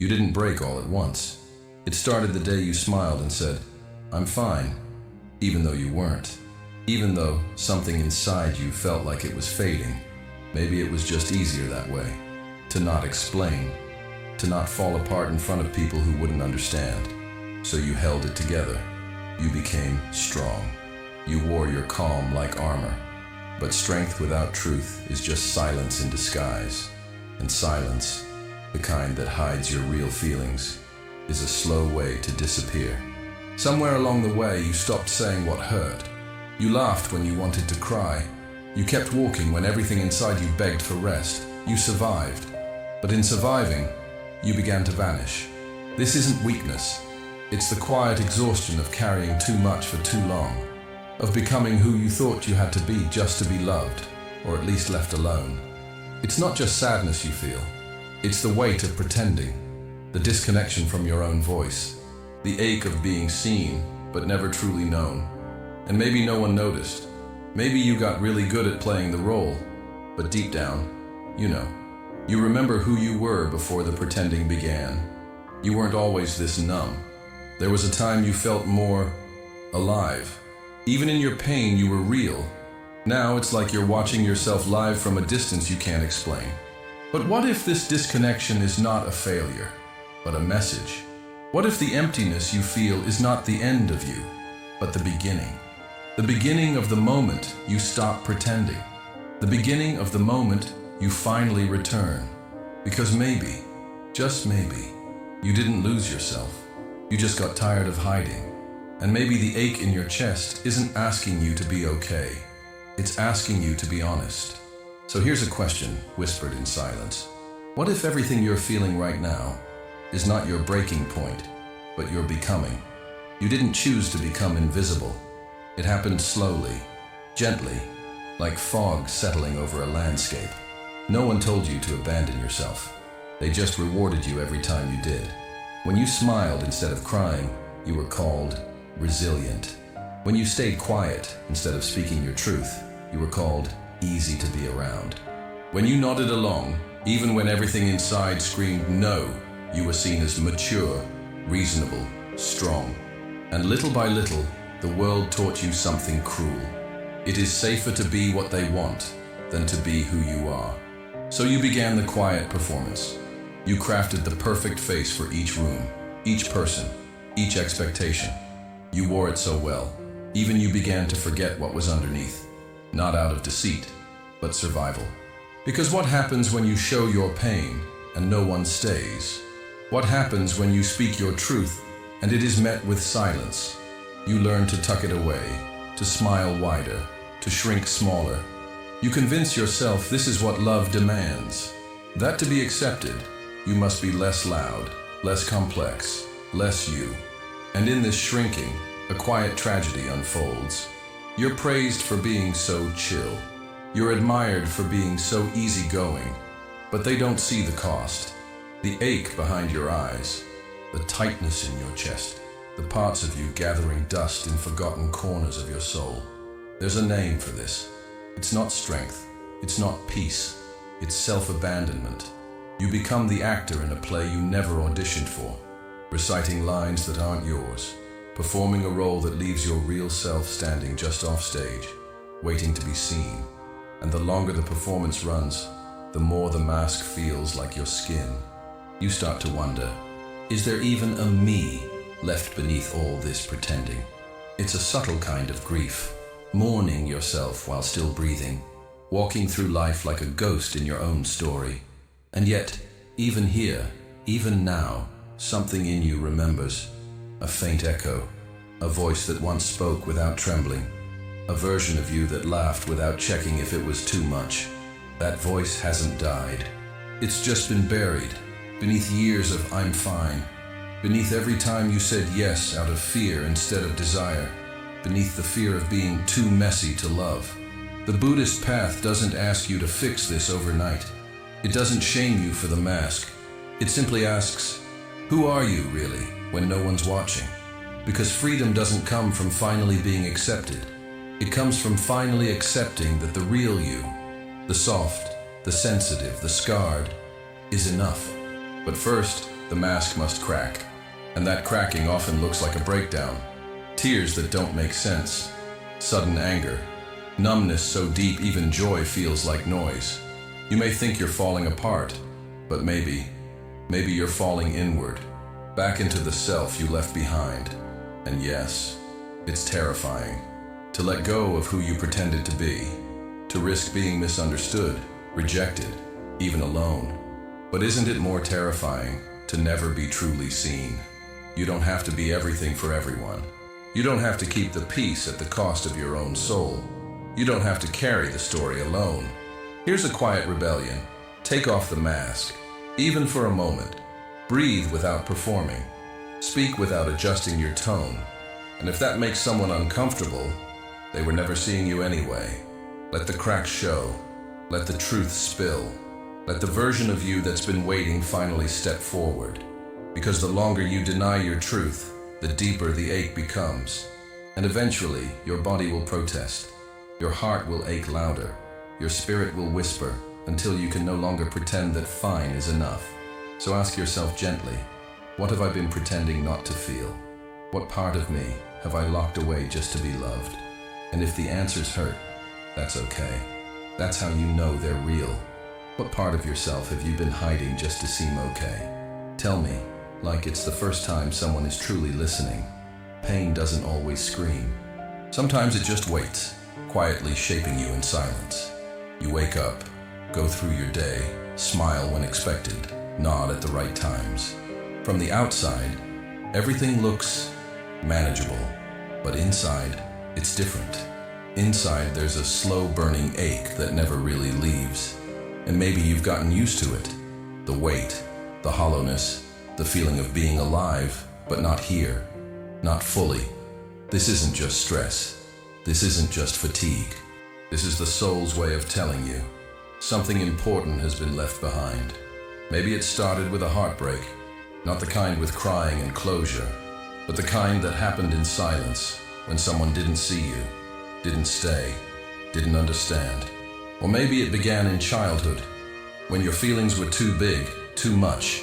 You didn't break all at once. It started the day you smiled and said, "I'm fine," even though you weren't. Even though something inside you felt like it was fading. Maybe it was just easier that way. To not explain. To not fall apart in front of people who wouldn't understand. So you held it together. You became strong. You wore your calm like armor. But strength without truth is just silence in disguise. And silence, the kind that hides your real feelings, is a slow way to disappear. Somewhere along the way, you stopped saying what hurt. You laughed when you wanted to cry. You kept walking when everything inside you begged for rest. You survived. But in surviving, you began to vanish. This isn't weakness. It's the quiet exhaustion of carrying too much for too long, of becoming who you thought you had to be just to be loved, or at least left alone. It's not just sadness you feel. It's the weight of pretending, the disconnection from your own voice, the ache of being seen but never truly known. And maybe no one noticed. Maybe you got really good at playing the role, but deep down, you know. You remember who you were before the pretending began. You weren't always this numb. There was a time you felt more alive. Even in your pain, you were real. Now it's like you're watching yourself live from a distance you can't explain. But what if this disconnection is not a failure, but a message? What if the emptiness you feel is not the end of you, but the beginning? The beginning of the moment you stop pretending. The beginning of the moment you finally return. Because maybe, just maybe, you didn't lose yourself. You just got tired of hiding. And maybe the ache in your chest isn't asking you to be okay. It's asking you to be honest. So here's a question whispered in silence. What if everything you're feeling right now is not your breaking point, but your becoming? You didn't choose to become invisible. It happened slowly, gently, like fog settling over a landscape. No one told you to abandon yourself. They just rewarded you every time you did. When you smiled instead of crying, you were called resilient. When you stayed quiet instead of speaking your truth, you were called easy to be around. When you nodded along, even when everything inside screamed no, you were seen as mature, reasonable, strong. And little by little, the world taught you something cruel. It is safer to be what they want than to be who you are. So you began the quiet performance. You crafted the perfect face for each room, each person, each expectation. You wore it so well, even you began to forget what was underneath. Not out of deceit, but survival. Because what happens when you show your pain and no one stays? What happens when you speak your truth and it is met with silence? You learn to tuck it away, to smile wider, to shrink smaller. You convince yourself this is what love demands. That to be accepted, you must be less loud, less complex, less you. And in this shrinking, a quiet tragedy unfolds. You're praised for being so chill. You're admired for being so easygoing. But they don't see the cost. The ache behind your eyes, the tightness in your chest, the parts of you gathering dust in forgotten corners of your soul. There's a name for this. It's not strength. It's not peace. It's self-abandonment. You become the actor in a play you never auditioned for, reciting lines that aren't yours, performing a role that leaves your real self standing just off stage, waiting to be seen. And the longer the performance runs, the more the mask feels like your skin. You start to wonder, is there even a me left beneath all this pretending? It's a subtle kind of grief, mourning yourself while still breathing, walking through life like a ghost in your own story. And yet, even here, even now, something in you remembers. A faint echo, a voice that once spoke without trembling, a version of you that laughed without checking if it was too much. That voice hasn't died. It's just been buried, beneath years of "I'm fine," beneath every time you said yes out of fear instead of desire, beneath the fear of being too messy to love. The Buddhist path doesn't ask you to fix this overnight. It doesn't shame you for the mask. It simply asks, who are you really when no one's watching? Because freedom doesn't come from finally being accepted. It comes from finally accepting that the real you, the soft, the sensitive, the scarred, is enough. But first, the mask must crack. And that cracking often looks like a breakdown. Tears that don't make sense. Sudden anger. Numbness so deep even joy feels like noise. You may think you're falling apart, but maybe you're falling inward, back into the self you left behind. And yes, it's terrifying to let go of who you pretended to be, to risk being misunderstood, rejected, even alone. But isn't it more terrifying to never be truly seen? You don't have to be everything for everyone. You don't have to keep the peace at the cost of your own soul. You don't have to carry the story alone. Here's a quiet rebellion. Take off the mask, even for a moment. Breathe without performing. Speak without adjusting your tone. And if that makes someone uncomfortable, they were never seeing you anyway. Let the cracks show. Let the truth spill. Let the version of you that's been waiting finally step forward. Because the longer you deny your truth, the deeper the ache becomes. And eventually, your body will protest. Your heart will ache louder. Your spirit will whisper until you can no longer pretend that fine is enough. So ask yourself gently, what have I been pretending not to feel? What part of me have I locked away just to be loved? And if the answers hurt, that's okay. That's how you know they're real. What part of yourself have you been hiding just to seem okay? Tell me, like it's the first time someone is truly listening. Pain doesn't always scream. Sometimes it just waits, quietly shaping you in silence. You wake up, go through your day, smile when expected, nod at the right times. From the outside, everything looks manageable, but inside, it's different. Inside, there's a slow burning ache that never really leaves. And maybe you've gotten used to it. The weight, the hollowness, the feeling of being alive, but not here, not fully. This isn't just stress. This isn't just fatigue. This is the soul's way of telling you something important has been left behind. Maybe it started with a heartbreak, not the kind with crying and closure, but the kind that happened in silence when someone didn't see you, didn't stay, didn't understand. Or maybe it began in childhood, when your feelings were too big, too much,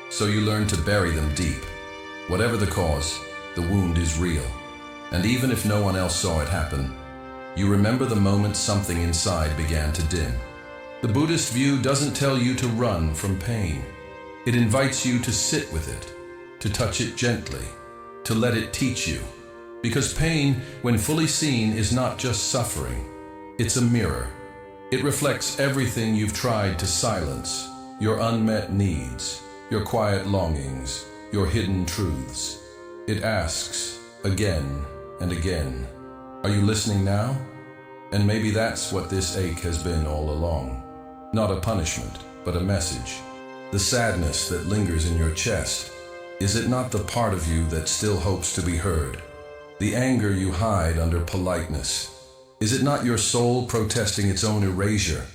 so you learned to bury them deep. Whatever the cause, the wound is real. And even if no one else saw it happen, you remember the moment something inside began to dim. The Buddhist view doesn't tell you to run from pain. It invites you to sit with it, to touch it gently, to let it teach you. Because pain, when fully seen, is not just suffering. It's a mirror. It reflects everything you've tried to silence, your unmet needs, your quiet longings, your hidden truths. It asks, again and again, are you listening now? And maybe that's what this ache has been all along. Not a punishment, but a message. The sadness that lingers in your chest, is it not the part of you that still hopes to be heard? The anger you hide under politeness, is it not your soul protesting its own erasure?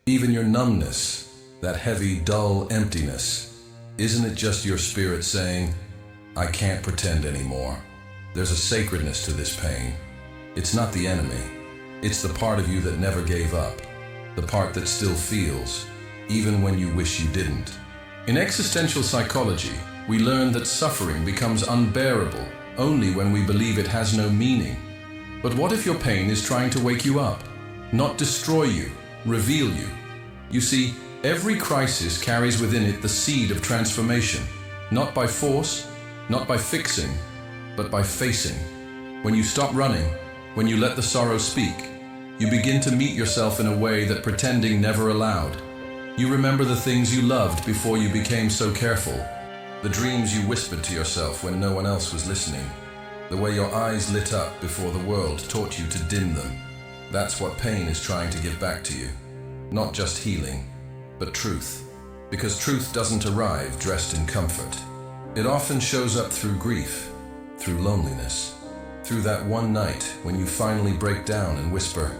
Even your numbness, that heavy, dull emptiness, isn't it just your spirit saying, I can't pretend anymore? There's a sacredness to this pain. It's not the enemy. It's the part of you that never gave up. The part that still feels, even when you wish you didn't. In existential psychology, we learn that suffering becomes unbearable only when we believe it has no meaning. But what if your pain is trying to wake you up, not destroy you, reveal you? You see, every crisis carries within it the seed of transformation, not by force, not by fixing, but by facing. When you stop running, when you let the sorrow speak, you begin to meet yourself in a way that pretending never allowed. You remember the things you loved before you became so careful, the dreams you whispered to yourself when no one else was listening, the way your eyes lit up before the world taught you to dim them. That's what pain is trying to give back to you. Not just healing, but truth. Because truth doesn't arrive dressed in comfort. It often shows up through grief, through loneliness, through that one night when you finally break down and whisper,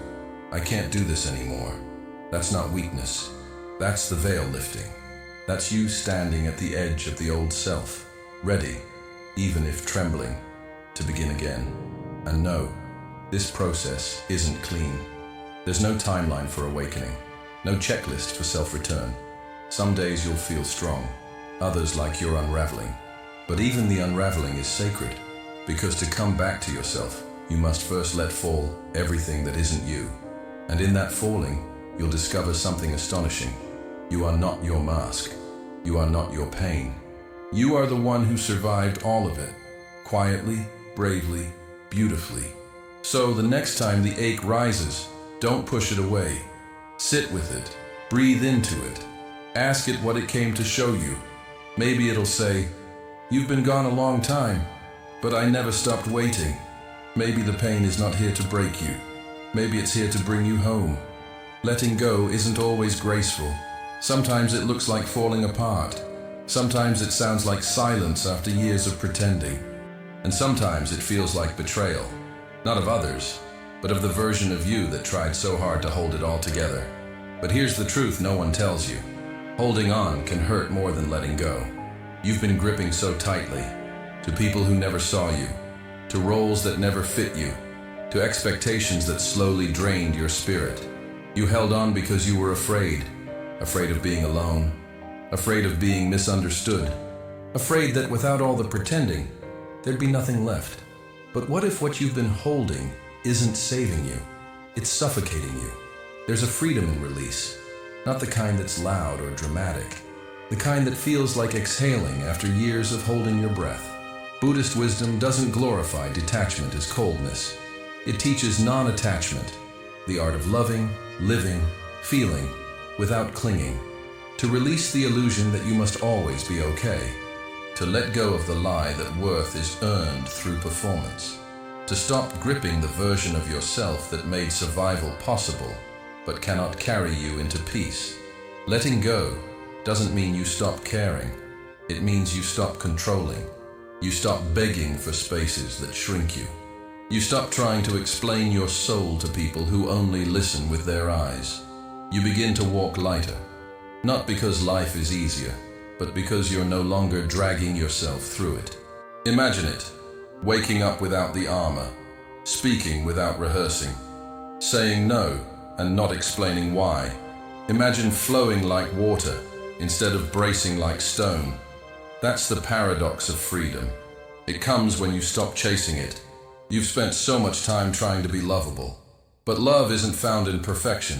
I can't do this anymore. That's not weakness. That's the veil lifting. That's you standing at the edge of the old self, ready, even if trembling, to begin again. And no, this process isn't clean. There's no timeline for awakening, no checklist for self-return. Some days you'll feel strong, others like you're unraveling. But even the unraveling is sacred, because to come back to yourself, you must first let fall everything that isn't you. And in that falling, you'll discover something astonishing. You are not your mask. You are not your pain. You are the one who survived all of it, quietly, bravely, beautifully. So the next time the ache rises, don't push it away. Sit with it. Breathe into it. Ask it what it came to show you. Maybe it'll say, "You've been gone a long time, but I never stopped waiting." Maybe the pain is not here to break you. Maybe it's here to bring you home. Letting go isn't always graceful. Sometimes it looks like falling apart. Sometimes it sounds like silence after years of pretending. And sometimes it feels like betrayal. Not of others, but of the version of you that tried so hard to hold it all together. But here's the truth no one tells you. Holding on can hurt more than letting go. You've been gripping so tightly, to people who never saw you, to roles that never fit you, to expectations that slowly drained your spirit. You held on because you were afraid of being alone, afraid of being misunderstood, afraid that without all the pretending, there'd be nothing left. But what if what you've been holding isn't saving you? It's suffocating you. There's a freedom in release, not the kind that's loud or dramatic, the kind that feels like exhaling after years of holding your breath. Buddhist wisdom doesn't glorify detachment as coldness. It teaches non-attachment, the art of loving, living, feeling, without clinging. To release the illusion that you must always be okay. To let go of the lie that worth is earned through performance. To stop gripping the version of yourself that made survival possible, but cannot carry you into peace. Letting go doesn't mean you stop caring. It means you stop controlling. You stop begging for spaces that shrink you. You stop trying to explain your soul to people who only listen with their eyes. You begin to walk lighter, not because life is easier, but because you're no longer dragging yourself through it. Imagine it, waking up without the armor, speaking without rehearsing, saying no and not explaining why. Imagine flowing like water instead of bracing like stone. That's the paradox of freedom. It comes when you stop chasing it. You've spent so much time trying to be lovable. But love isn't found in perfection.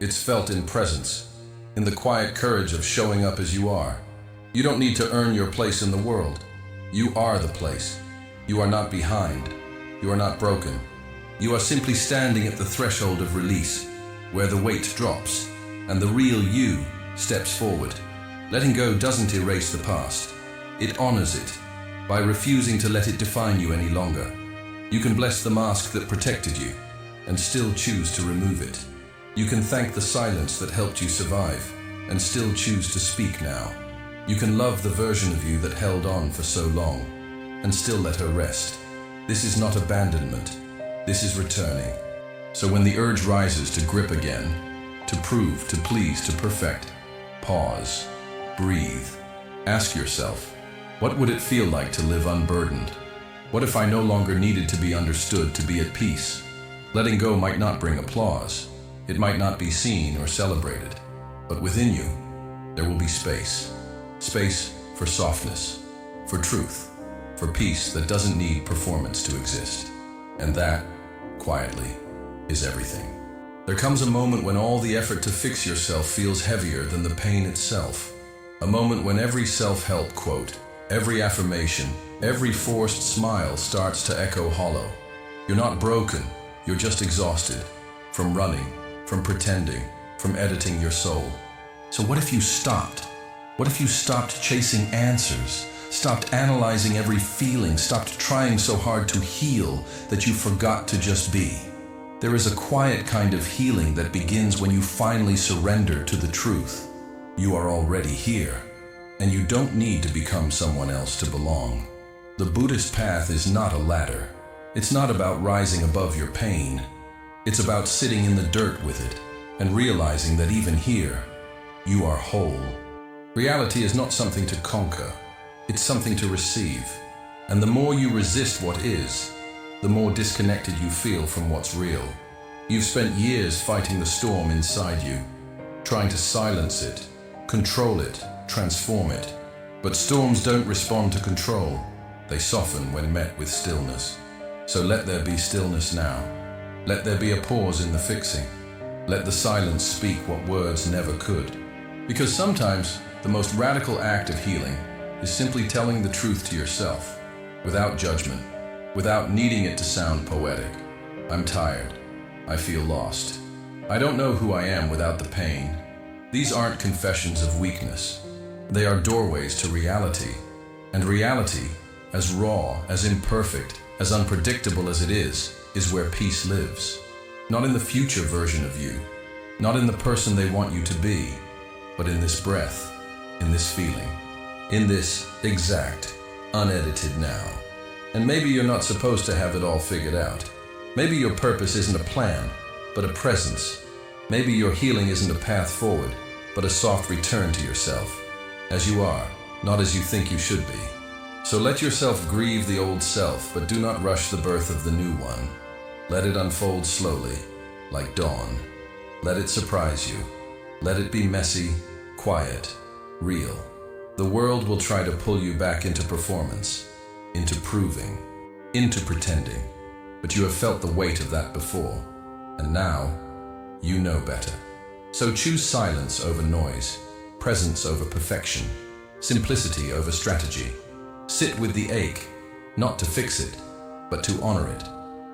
It's felt in presence, in the quiet courage of showing up as you are. You don't need to earn your place in the world. You are the place. You are not behind. You are not broken. You are simply standing at the threshold of release, where the weight drops and the real you steps forward. Letting go doesn't erase the past. It honors it by refusing to let it define you any longer. You can bless the mask that protected you and still choose to remove it. You can thank the silence that helped you survive and still choose to speak now. You can love the version of you that held on for so long and still let her rest. This is not abandonment. This is returning. So when the urge rises to grip again, to prove, to please, to perfect, pause, breathe. Ask yourself, what would it feel like to live unburdened? What if I no longer needed to be understood to be at peace? Letting go might not bring applause. It might not be seen or celebrated. But within you, there will be space. Space for softness, for truth, for peace that doesn't need performance to exist. And that, quietly, is everything. There comes a moment when all the effort to fix yourself feels heavier than the pain itself. A moment when every self-help quote, every affirmation, every forced smile starts to echo hollow. You're not broken, you're just exhausted. From running, from pretending, from editing your soul. So what if you stopped? What if you stopped chasing answers? Stopped analyzing every feeling, stopped trying so hard to heal that you forgot to just be? There is a quiet kind of healing that begins when you finally surrender to the truth. You are already here, and you don't need to become someone else to belong. The Buddhist path is not a ladder. It's not about rising above your pain. It's about sitting in the dirt with it and realizing that even here, you are whole. Reality is not something to conquer. It's something to receive. And the more you resist what is, the more disconnected you feel from what's real. You've spent years fighting the storm inside you, trying to silence it, control it, transform it. But storms don't respond to control. They soften when met with stillness. So let there be stillness now. Let there be a pause in the fixing. Let the silence speak what words never could. Because sometimes the most radical act of healing is simply telling the truth to yourself, without judgment, without needing it to sound poetic. I'm tired. I feel lost. I don't know who I am without the pain. These aren't confessions of weakness. They are doorways to reality. And reality, as raw, as imperfect, as unpredictable as it is where peace lives. Not in the future version of you, not in the person they want you to be, but in this breath, in this feeling, in this exact, unedited now. And maybe you're not supposed to have it all figured out. Maybe your purpose isn't a plan, but a presence. Maybe your healing isn't a path forward, but a soft return to yourself, as you are, not as you think you should be. So let yourself grieve the old self, but do not rush the birth of the new one. Let it unfold slowly, like dawn. Let it surprise you. Let it be messy, quiet, real. The world will try to pull you back into performance, into proving, into pretending. But you have felt the weight of that before, and now you know better. So choose silence over noise, presence over perfection, simplicity over strategy. Sit with the ache, not to fix it, but to honor it.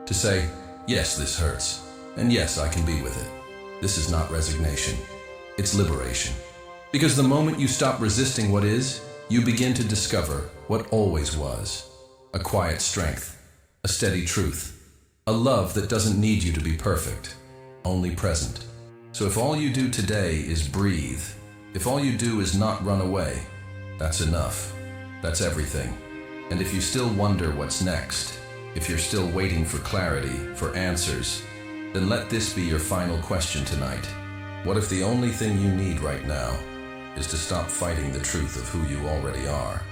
To say, yes, this hurts, and yes, I can be with it. This is not resignation, it's liberation. Because the moment you stop resisting what is, you begin to discover what always was. A quiet strength, a steady truth, a love that doesn't need you to be perfect, only present. So if all you do today is breathe, if all you do is not run away, that's enough. That's everything. And if you still wonder what's next, if you're still waiting for clarity, for answers, then let this be your final question tonight. What if the only thing you need right now is to stop fighting the truth of who you already are?